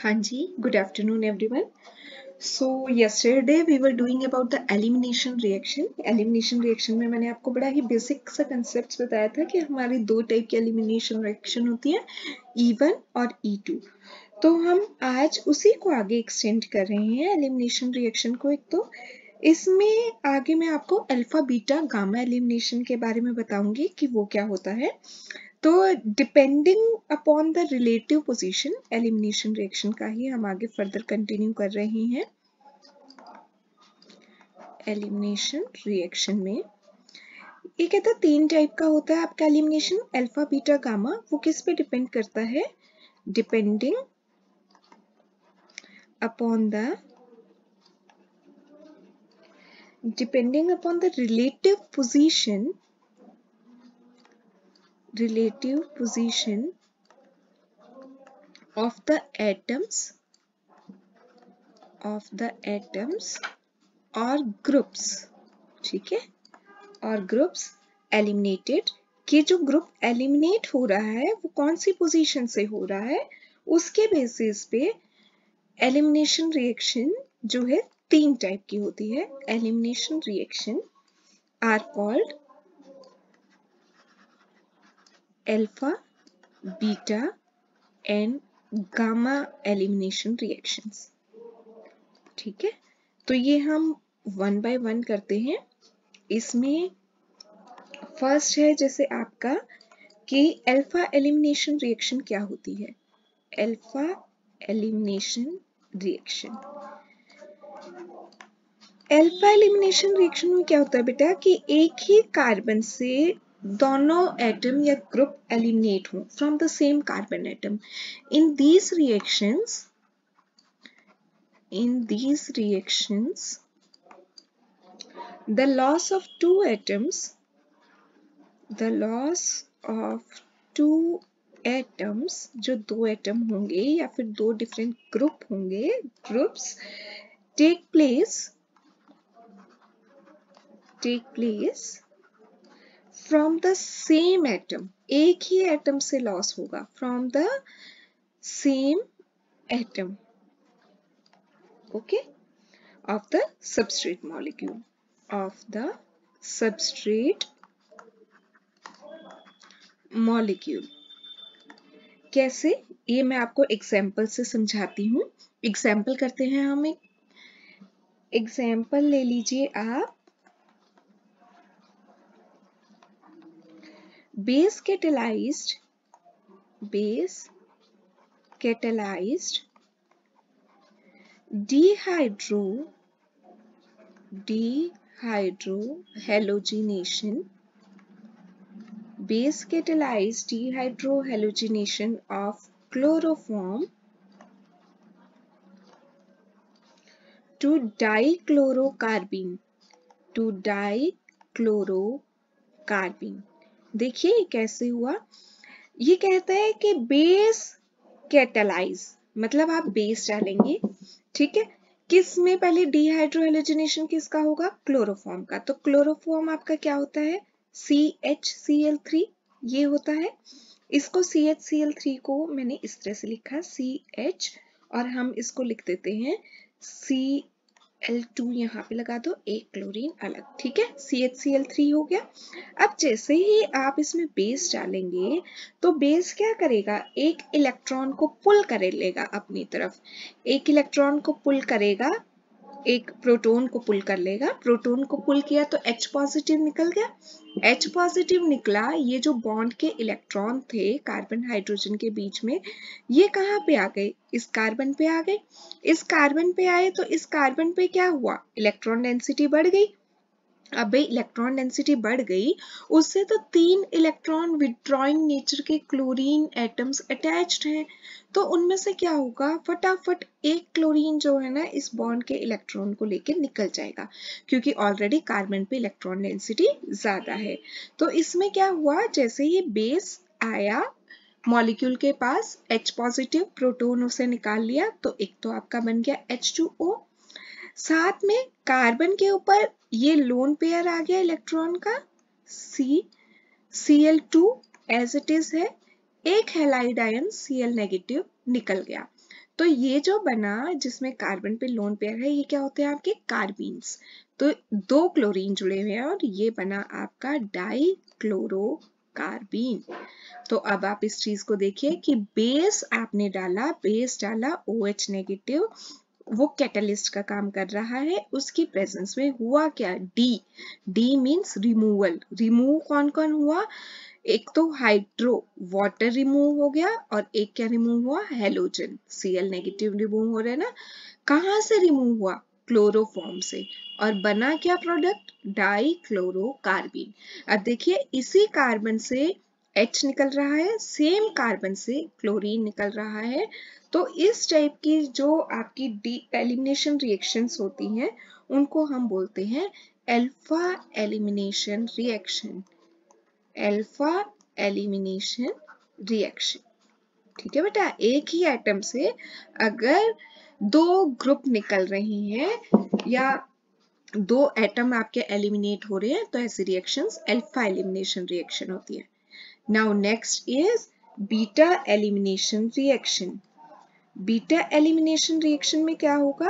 Hanji, good afternoon everyone. So yesterday we were doing about the elimination reaction. Elimination reaction में मैंने आपको बड़ा ही basic सा concept बताया था कि हमारी दो टाइप की elimination reaction होती है, E1 और E2. तो हम आज उसी को आगे एक्सटेंड कर रहे हैं elimination reaction को. एक तो इसमें आगे मैं आपको अल्फा बीटा गामा एलिमिनेशन के बारे में बताऊंगी कि वो क्या होता है. तो depending upon the relative position elimination reaction का ही हम आगे फर्दर कंटिन्यू कर रहे हैं. एलिमिनेशन रिएक्शन में ये कहता है 3 टाइप का होता है आपका एलिमिनेशन, अल्फा बीटा गामा. वो किस पे डिपेंड करता है? Depending upon the relative position of the atoms or groups. ठीक है, और ग्रुप्स एलिमिनेटेड, कि जो ग्रुप एलिमिनेट हो रहा है वो कौन सी पोजीशन से हो रहा है, उसके बेसिस पे एलिमिनेशन रिएक्शन जो है 3 टाइप की होती है. Elimination reaction are called alpha beta and gamma elimination reactions. ठीक है, तो ये हम वन बाय वन करते हैं. इसमें फर्स्ट है जैसे आपका कि अल्फा एलिमिनेशन रिएक्शन क्या होती है. अल्फा एलिमिनेशन रिएक्शन में क्या होता है बेटा कि एक ही कार्बन से दोनों एटम या ग्रुप एलिमिनेट हो from the same carbon atom. In these reactions the loss of two atoms जो दो एटम होंगे या फिर दो डिफरेंट ग्रुप होंगे, groups take place from the same atom. एक ही एटम से लॉस होगा, from the same atom, okay, of the substrate molecule. कैसे, ये मैं आपको एग्जाम्पल से समझाती हूँ. एग्जाम्पल करते हैं हम. एक एग्जाम्पल ले लीजिए आप. Base catalysed dehydrohalogenation of chloroform to dichlorocarbene. देखिए कैसे हुआ. ये कहता है कि बेस कैटेलाइज मतलब आप बेस डालेंगे, ठीक है. किस में पहले डिहाइड्रोहेलोजिनेशन किसका होगा? क्लोरोफॉर्म का. तो क्लोरोफॉर्म आपका क्या होता है? CHCl3 ये होता है. इसको CHCl3 को मैंने इस तरह से लिखा CH और हम इसको लिख देते हैं Cl2. यहाँ पे लगा दो, एक क्लोरीन अलग, ठीक है. CHCl3 हो गया. अब जैसे ही आप इसमें बेस डालेंगे तो बेस क्या करेगा? एक इलेक्ट्रॉन को पुल कर लेगा अपनी तरफ. एक इलेक्ट्रॉन को पुल करेगा, एक प्रोटॉन को पुल कर लेगा. प्रोटॉन को पुल किया तो H पॉजिटिव निकल गया. H पॉजिटिव निकला. ये जो बॉन्ड के इलेक्ट्रॉन थे कार्बन हाइड्रोजन के बीच में, ये कहाँ पे आ गए? इस कार्बन पे आ गए. इस कार्बन पे आए तो इस कार्बन पे क्या हुआ? इलेक्ट्रॉन डेंसिटी बढ़ गई. अब भाई इलेक्ट्रॉन डेंसिटी बढ़ गई, उससे तो 3 इलेक्ट्रॉन विड्रॉइंग नेचर के क्लोरीन एटम्स अटैच्ड हैं. तो उनमें से क्या होगा? फटाफट एक क्लोरीन जो है ना इस बॉन्ड के इलेक्ट्रॉन को लेके निकल जाएगा, क्योंकि ऑलरेडी कार्बन पे इलेक्ट्रॉन डेंसिटी ज्यादा है. तो इसमें क्या हुआ? जैसे ही बेस आया मॉलिक्यूल के पास, H पॉजिटिव प्रोटॉन उसे निकाल लिया, तो एक तो आपका बन गया H2O. साथ में कार्बन के ऊपर ये लोन पेयर आ गया इलेक्ट्रॉन का Cl2 एज इट इज है. एक हैलाइड आयन Cl नेगेटिव निकल गया. तो ये जो बना जिसमें कार्बन पे लोन पेयर है, ये क्या होते हैं आपके कार्बीन्स। तो 2 क्लोरीन जुड़े हुए हैं और ये बना आपका डाइक्लोरोकार्बीन। तो अब आप इस चीज को देखिए कि बेस आपने डाला, बेस डाला OH नेगेटिव, वो कैटलिस्ट का काम कर रहा है, उसकी प्रेजेंस में हुआ क्या, डी मीन्स रिमूवल। रिमूव कौन कौन हुआ, एक तो हाइड्रो वाटर रिमूव हो गया और एक क्या रिमूव हुआ, हेलोजन Cl नेगेटिव रिमूव हो रहा है ना। कहाँ से रिमूव हुआ, क्लोरोफॉर्म से, और बना क्या प्रोडक्ट, डाइक्लोरोकार्बीन। अब देखिए इसी कार्बन से H निकल रहा है, सेम कार्बन से क्लोरीन निकल रहा है। तो इस टाइप की जो आपकी डी एलिमिनेशन रिएक्शंस होती हैं उनको हम बोलते हैं alpha elimination reaction, alpha elimination reaction. ठीक है बेटा, एक ही एटम से अगर 2 ग्रुप निकल रहे हैं या 2 एटम आपके एलिमिनेट हो रहे हैं तो ऐसी रिएक्शंस अल्फा एलिमिनेशन रिएक्शन होती है। Now next is beta elimination reaction. Beta elimination reaction में क्या होगा,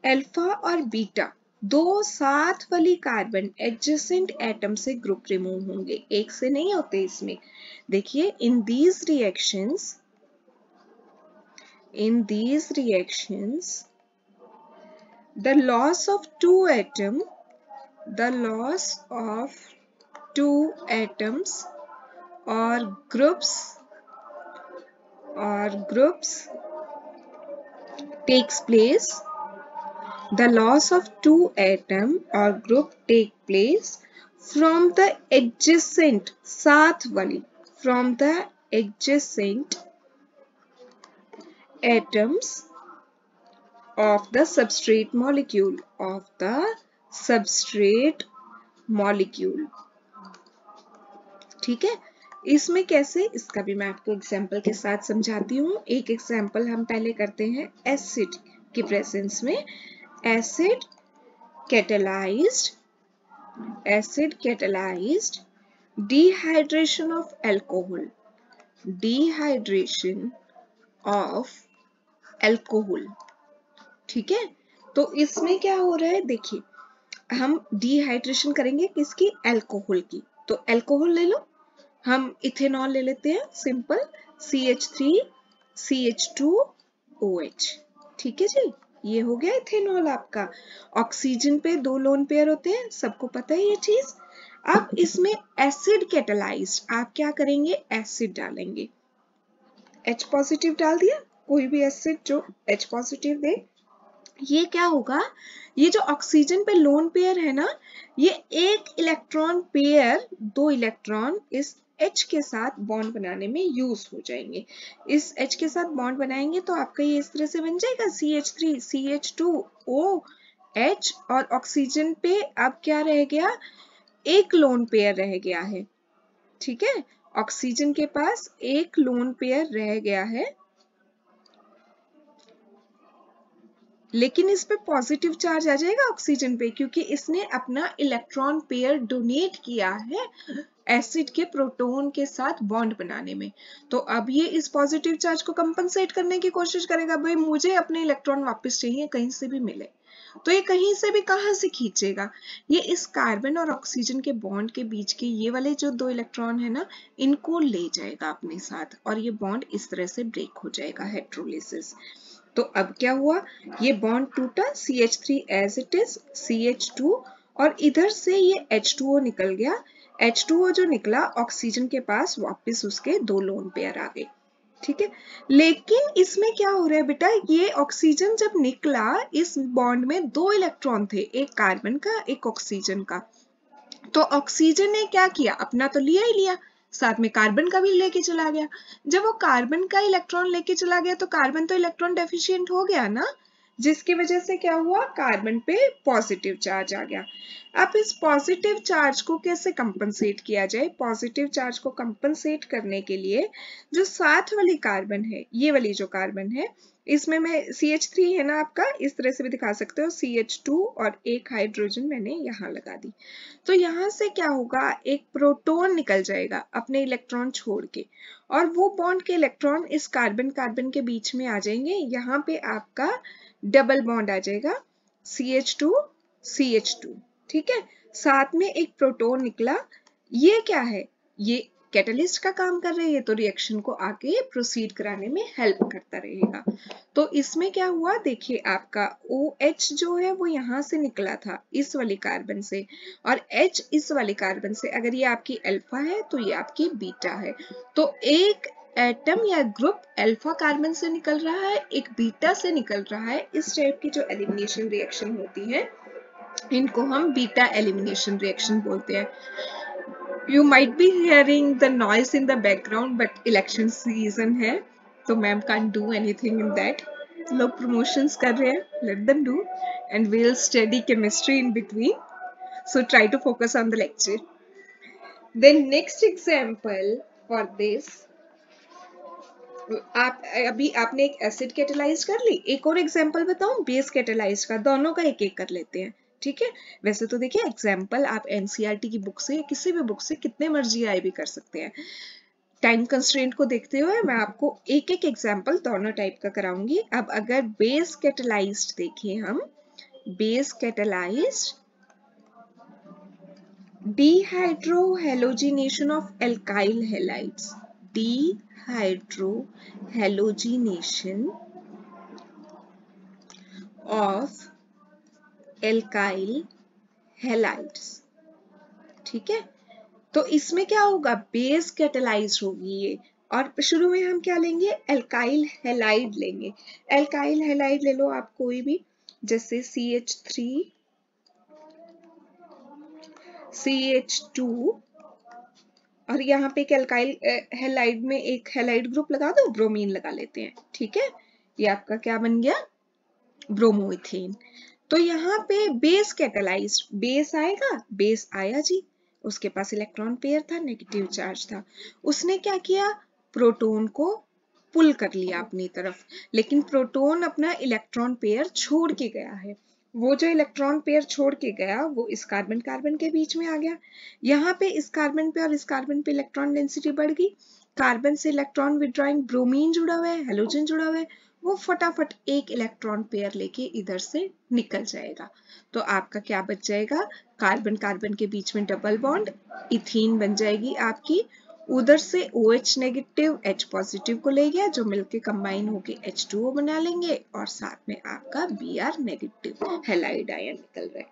अल्फा और बीटा 2 साथ वाली कार्बन एडजेसेंट एटम से ग्रुप रिमूव होंगे, एक से नहीं होते इसमें। देखिए इन these reactions the loss of two atoms or groups takes place. The loss of two atom or group take place from the adjacent साथ वाली, from the adjacent atoms of the substrate molecule, ठीक है। इसमें कैसे, इसका भी मैं आपको एग्जांपल के साथ समझाती हूँ। एक एग्जांपल हम पहले करते हैं एसिड की प्रेजेंस में। Acid catalyzed dehydration of alcohol, ठीक है। तो इसमें क्या हो रहा है, देखिए हम डिहाइड्रेशन करेंगे किसकी, अल्कोहल की। तो अल्कोहल ले लो, हम इथेनॉल ले लेते हैं, सिंपल CH3CH2OH, ठीक है जी। ये हो गया इथेनॉल आपका। ऑक्सीजन पे 2 लोन पेयर होते हैं, सबको पता है ये चीज। अब इसमें एसिड कैटलाइज्ड, आप क्या करेंगे, एसिड डालेंगे, H पॉजिटिव डाल दिया, कोई भी एसिड जो H पॉजिटिव दे। ये क्या होगा, ये जो ऑक्सीजन पे लोन पेयर है ना, ये एक इलेक्ट्रॉन पेयर, 2 इलेक्ट्रॉन इस H के साथ बॉन्ड बनाने में यूज हो जाएंगे। इस H के साथ बॉन्ड बनाएंगे तो आपका ये इस तरह से बन जाएगा CH3CH2OH, और ऑक्सीजन पे अब क्या रह गया, एक लोन पेयर रह गया है, ठीक है। ऑक्सीजन के पास एक लोन पेयर रह गया है, लेकिन इस पे पॉजिटिव चार्ज आ जाएगा ऑक्सीजन पे, क्योंकि इसने अपना इलेक्ट्रॉन पेयर डोनेट किया है एसिड के प्रोटॉन के साथ बॉन्ड बनाने में। तो अब ये इस पॉजिटिव चार्ज को कंपनसेट करने की कोशिश करेगा, भाई मुझे अपने इलेक्ट्रॉन वापस चाहिए, कहीं से भी मिले। तो ये कहीं से भी कहां से खींचेगा, ये इस कार्बन और ऑक्सीजन के बॉन्ड के बीच के ये वाले जो 2 इलेक्ट्रॉन है ना, इनको ले जाएगा अपने साथ, और ये बॉन्ड इस तरह से ब्रेक हो जाएगा, हेटेरोलिसिस। तो अब क्या हुआ, ये बॉन्ड टूटा, CH3 as it is, CH2, और इधर से ये H2O निकल गया। H2O जो निकला, ऑक्सीजन के पास वापस उसके 2 लोन पेयर आ गए, ठीक है। लेकिन इसमें क्या हो रहा है बेटा, ये ऑक्सीजन जब निकला, इस बॉन्ड में 2 इलेक्ट्रॉन थे, एक कार्बन का एक ऑक्सीजन का। तो ऑक्सीजन ने क्या किया, अपना तो लिया ही लिया, साथ में कार्बन का भी लेके चला गया। जब वो कार्बन का इलेक्ट्रॉन लेके चला गया तो कार्बन तो इलेक्ट्रॉन डेफिशिएंट हो गया ना, जिसकी वजह से क्या हुआ, कार्बन पे पॉजिटिव चार्ज आ गया। अब इस पॉजिटिव चार्ज को कैसे कंपनसेट किया जाए, पॉजिटिव चार्ज को कंपनसेट करने के लिए जो साथ वाली कार्बन है, ये वाली जो कार्बन है, इसमें मैं CH3 है ना आपका, इस तरह से भी दिखा सकते हो, CH2 और एक हाइड्रोजन मैंने यहाँ लगा दी। तो यहाँ से क्या होगा, एक प्रोटॉन निकल जाएगा अपने इलेक्ट्रॉन छोड़ के, और वो बॉन्ड के इलेक्ट्रॉन इस कार्बन कार्बन के बीच में आ जाएंगे। यहाँ पे आपका डबल बॉन्ड आ जाएगा, CH2 CH2, ठीक है। साथ में एक प्रोटॉन निकला। ये क्या है, ये कैटलिस्ट का काम कर रही है, तो रिएक्शन को आगे प्रोसीड कराने में हेल्प करता रहेगा। तो इसमें क्या हुआ, देखिए आपका OH जो है वो यहाँ से निकला था इस वाली कार्बन से, और H इस वाली कार्बन से। अगर ये आपकी अल्फा है तो ये आपकी बीटा है। तो एक एटम या ग्रुप अल्फा कार्बन से निकल रहा है, एक बीटा से निकल रहा है। इस टाइप की जो एलिमिनेशन रिएक्शन होती है इनको हम बीटा एलिमिनेशन रिएक्शन बोलते हैं। You might be hearing the noise in the background, but election season है, तो ma'am can't do anything in that. लोग promotions कर रहे हैं, let them do, and we'll study chemistry in between. So try to focus on the lecture. Then next example for this, आप अभी आपने एक एसिड कैटेलाइज कर ली, एक और एग्जाम्पल बताऊं बेस कैटेलाइज का, दोनों का एक एक कर लेते हैं, ठीक है। वैसे तो देखिए एग्जाम्पल आप एनसीईआरटी की बुक से या किसी भी बुक से कितने मर्जी आए भी कर सकते हैं। टाइम कंस्ट्रेंट को देखते हुए मैं आपको एक एक एग्जाम्पल दोनों टाइप का कराऊंगी। अब अगर बेस कैटेलाइज्ड देखें हम, base catalysed dehydrohalogenation of alkyl halides, dehydrohalogenation of alkyl halides, ठीक है। तो इसमें क्या होगा, बेस कैटेलाइज होगी ये, और शुरू में हम क्या लेंगे, एल्काइल हैलाइड लेंगे। एल्काइल हैलाइड ले लो आप कोई भी, जैसे CH3 CH2, और यहाँ पे एक एल्काइल हैलाइड में एक हैलाइड ग्रुप लगा दो, ब्रोमीन लगा लेते हैं, ठीक है। ये आपका क्या बन गया, ब्रोमोइथेन। तो यहाँ पे बेस कैटेलाइज्ड, बेस आएगा, बेस आया जी, उसके पास इलेक्ट्रॉन पेयर था, नेगेटिव चार्ज था, उसने क्या किया, प्रोटॉन को पुल कर लिया अपनी तरफ, लेकिन प्रोटॉन अपना इलेक्ट्रॉन पेयर छोड़ के गया है। वो जो इलेक्ट्रॉन पेयर छोड़ के गया वो इस कार्बन कार्बन के बीच में आ गया। यहाँ पे इस कार्बन पे और इस कार्बन पे इलेक्ट्रॉन डेंसिटी बढ़ गई, कार्बन से इलेक्ट्रॉन विड्रॉइंग ब्रोमीन जुड़ा हुआ है, हेलोजन जुड़ा हुआ है, वो फटाफट एक इलेक्ट्रॉन पेयर लेके इधर से निकल जाएगा। तो आपका क्या बच जाएगा, कार्बन कार्बन के बीच में डबल बॉन्ड, इथीन बन जाएगी आपकी, उधर से OH नेगेटिव H पॉजिटिव को ले गया जो मिलके कंबाइन होके H2O बना लेंगे, और साथ में आपका Br नेगेटिव हैलाइड आयन निकल रहा है।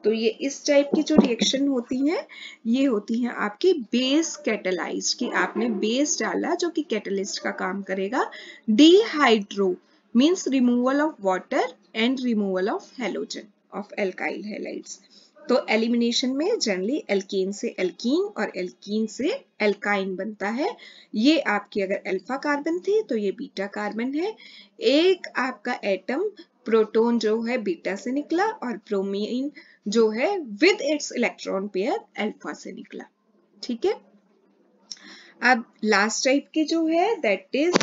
तो ये इस टाइप की जो रिएक्शन होती हैं ये होती हैं आपकी बेस कैटेलाइज्ड, की आपने बेस डाला जो कि कैटलिस्ट का काम करेगा। Dehydro means removal of water and removal of halogen of alkyl halides. तो एलिमिनेशन में जनरली एल्कीन से एल्कीन और एल्कीन से एल्काइन बनता है। ये आपकी अगर अल्फा कार्बन थी तो ये बीटा कार्बन है। एक आपका एटम प्रोटॉन जो है बीटा से निकला, और ब्रोमीन जो है with its electron pair alpha से निकला, ठीक है। अब लास्ट टाइप की जो है that is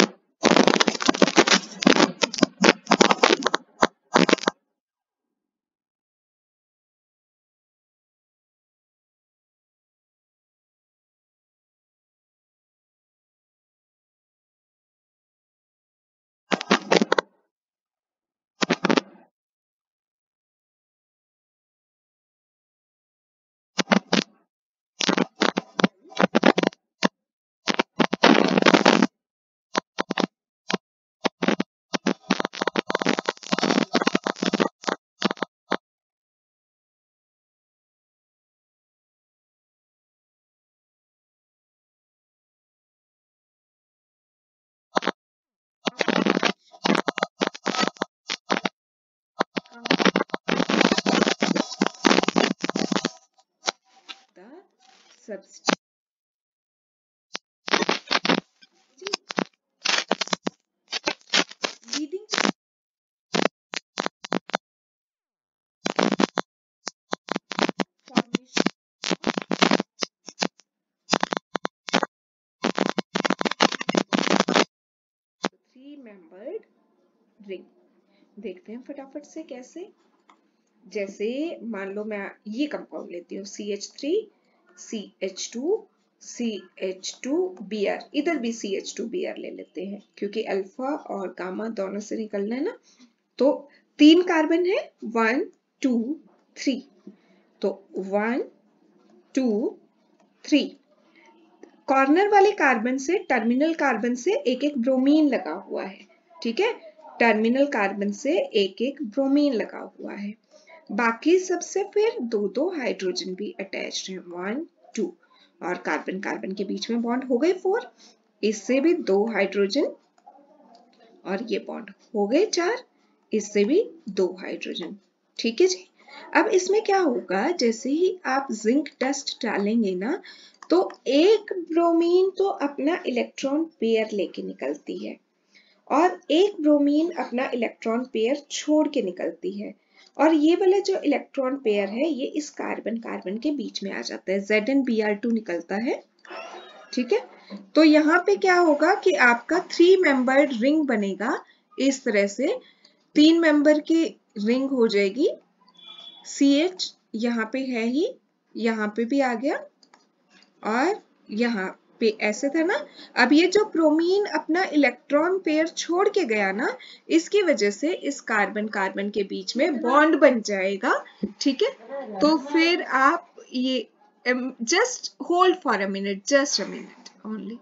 substitute leading to formation three membered ring. देखते हैं फटाफट से कैसे। जैसे मान लो मैं ये कंपाउंड लेती हूँ CH3 CH2 CH2Br, इधर भी CH2Br ले लेते हैं क्योंकि अल्फा और गामा दोनों से निकलना है ना। तो 3 कार्बन है, 1 2 3, तो 1 2 3। कॉर्नर वाले कार्बन से, टर्मिनल कार्बन से एक एक ब्रोमीन लगा हुआ है, ठीक है। टर्मिनल कार्बन से एक एक ब्रोमीन लगा हुआ है। बाकी सबसे फिर दो दो हाइड्रोजन भी अटैच्ड हैं, 1 2, और कार्बन कार्बन के बीच में बॉन्ड हो गए 4, इससे भी 2 हाइड्रोजन और ये बॉन्ड हो गए 4, इससे भी 2 हाइड्रोजन, ठीक है जी। अब इसमें क्या होगा, जैसे ही आप जिंक डस्ट डालेंगे ना, तो एक ब्रोमीन तो अपना इलेक्ट्रॉन पेयर लेके निकलती है और एक ब्रोमीन अपना इलेक्ट्रॉन पेयर छोड़ के निकलती है, और ये वाला जो इलेक्ट्रॉन पेयर है ये इस कार्बन कार्बन के बीच में आ जाता है, ZnBr2 निकलता है, ठीक है। तो यहाँ पे क्या होगा कि आपका 3 मेंबर्ड रिंग बनेगा इस तरह से। 3 मेंबर की रिंग हो जाएगी, CH यहाँ पे है ही, यहाँ पे भी आ गया, और यहाँ पे ऐसे था ना। अब ये जो ब्रोमीन अपना इलेक्ट्रॉन पेयर छोड़ के गया ना, इसकी वजह से इस कार्बन कार्बन के बीच में बॉन्ड बन जाएगा, ठीक है। तो फिर आप ये just hold for a minute, just a minute only.